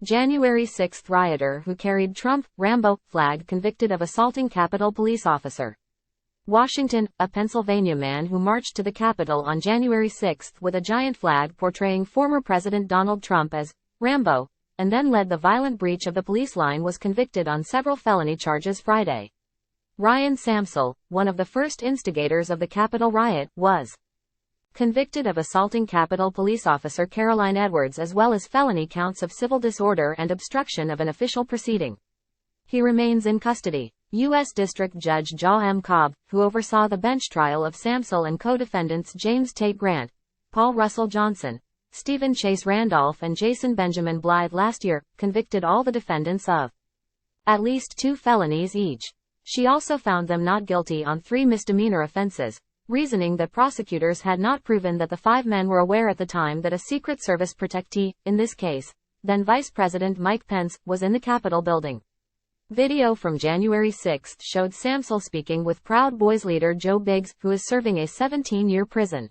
January 6 rioter who carried Trump Rambo flag convicted of assaulting Capitol police officer. Washington, a Pennsylvania man who marched to the Capitol on January 6 with a giant flag portraying former President Donald Trump as Rambo, and then led the violent breach of the police line was convicted on several felony charges Friday. Ryan Samsel, one of the first instigators of the Capitol riot, was convicted of assaulting Capitol police officer Caroline Edwards as well as felony counts of civil disorder and obstruction of an official proceeding. He remains in custody. U.S. District Judge Jia M. Cobb, who oversaw the bench trial of Samsel and co-defendants James Tate Grant, Paul Russell Johnson, Stephen Chase Randolph and Jason Benjamin Blythe last year, convicted all the defendants of at least 2 felonies each. She also found them not guilty on 3 misdemeanor offenses, reasoning that prosecutors had not proven that the 5 men were aware at the time that a Secret Service protectee, in this case, then Vice President Mike Pence, was in the Capitol building. Video from January 6 showed Samsel speaking with Proud Boys leader Joe Biggs, who is serving a 17-year prison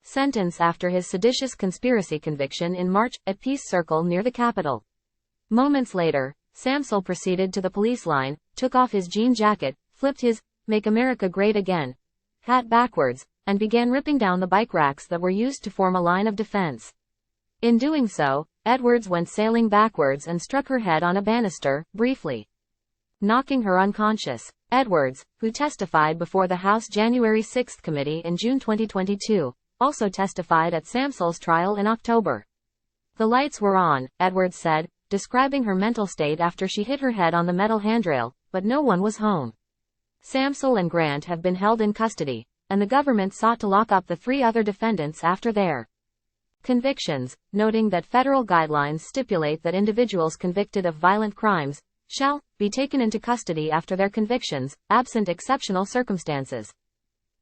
sentence after his seditious conspiracy conviction in March, at Peace Circle near the Capitol. Moments later, Samsel proceeded to the police line, took off his jean jacket, flipped his "Make America Great Again" hat backwards, and began ripping down the bike racks that were used to form a line of defense. In doing so, Edwards went sailing backwards and struck her head on a banister, briefly knocking her unconscious. Edwards, who testified before the House January 6 committee in June 2022, also testified at Samsel's trial in October. "The lights were on," Edwards said, describing her mental state after she hit her head on the metal handrail, but no one was home. Samsel and Grant have been held in custody, and the government sought to lock up the 3 other defendants after their convictions, noting that federal guidelines stipulate that individuals convicted of violent crimes shall be taken into custody after their convictions, absent exceptional circumstances.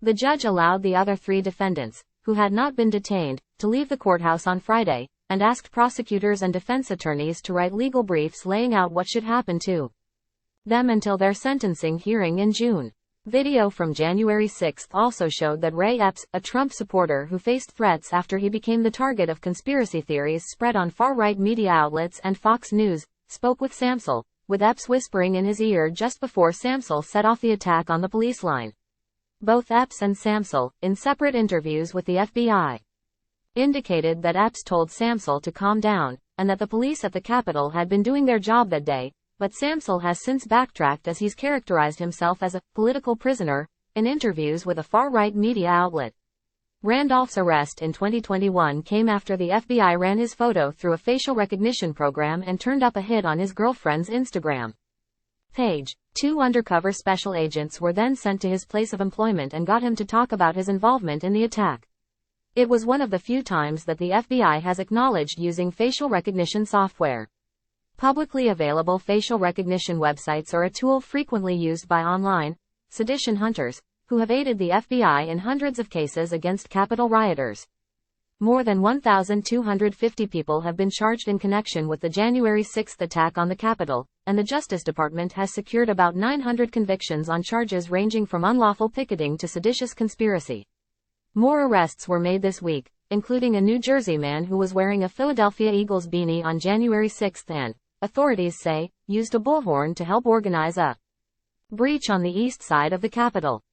The judge allowed the other 3 defendants, who had not been detained, to leave the courthouse on Friday, and asked prosecutors and defense attorneys to write legal briefs laying out what should happen to them until their sentencing hearing in June. Video from January 6 also showed that Ray Epps, a Trump supporter who faced threats after he became the target of conspiracy theories spread on far-right media outlets and Fox News, spoke with Samsel, with Epps whispering in his ear just before Samsel set off the attack on the police line. Both Epps and Samsel, in separate interviews with the FBI, indicated that Epps told Samsel to calm down, and that the police at the Capitol had been doing their job that day, but Samsel has since backtracked as he's characterized himself as a political prisoner in interviews with a far-right media outlet. Randolph's arrest in 2021 came after the FBI ran his photo through a facial recognition program and turned up a hit on his girlfriend's Instagram page. 2 undercover special agents were then sent to his place of employment and got him to talk about his involvement in the attack. It was one of the few times that the FBI has acknowledged using facial recognition software. Publicly available facial recognition websites are a tool frequently used by online sedition hunters, who have aided the FBI in hundreds of cases against Capitol rioters. More than 1,250 people have been charged in connection with the January 6 attack on the Capitol, and the Justice Department has secured about 900 convictions on charges ranging from unlawful picketing to seditious conspiracy. More arrests were made this week, including a New Jersey man who was wearing a Philadelphia Eagles beanie on January 6 and, authorities say, used a bullhorn to help organize a breach on the east side of the Capitol.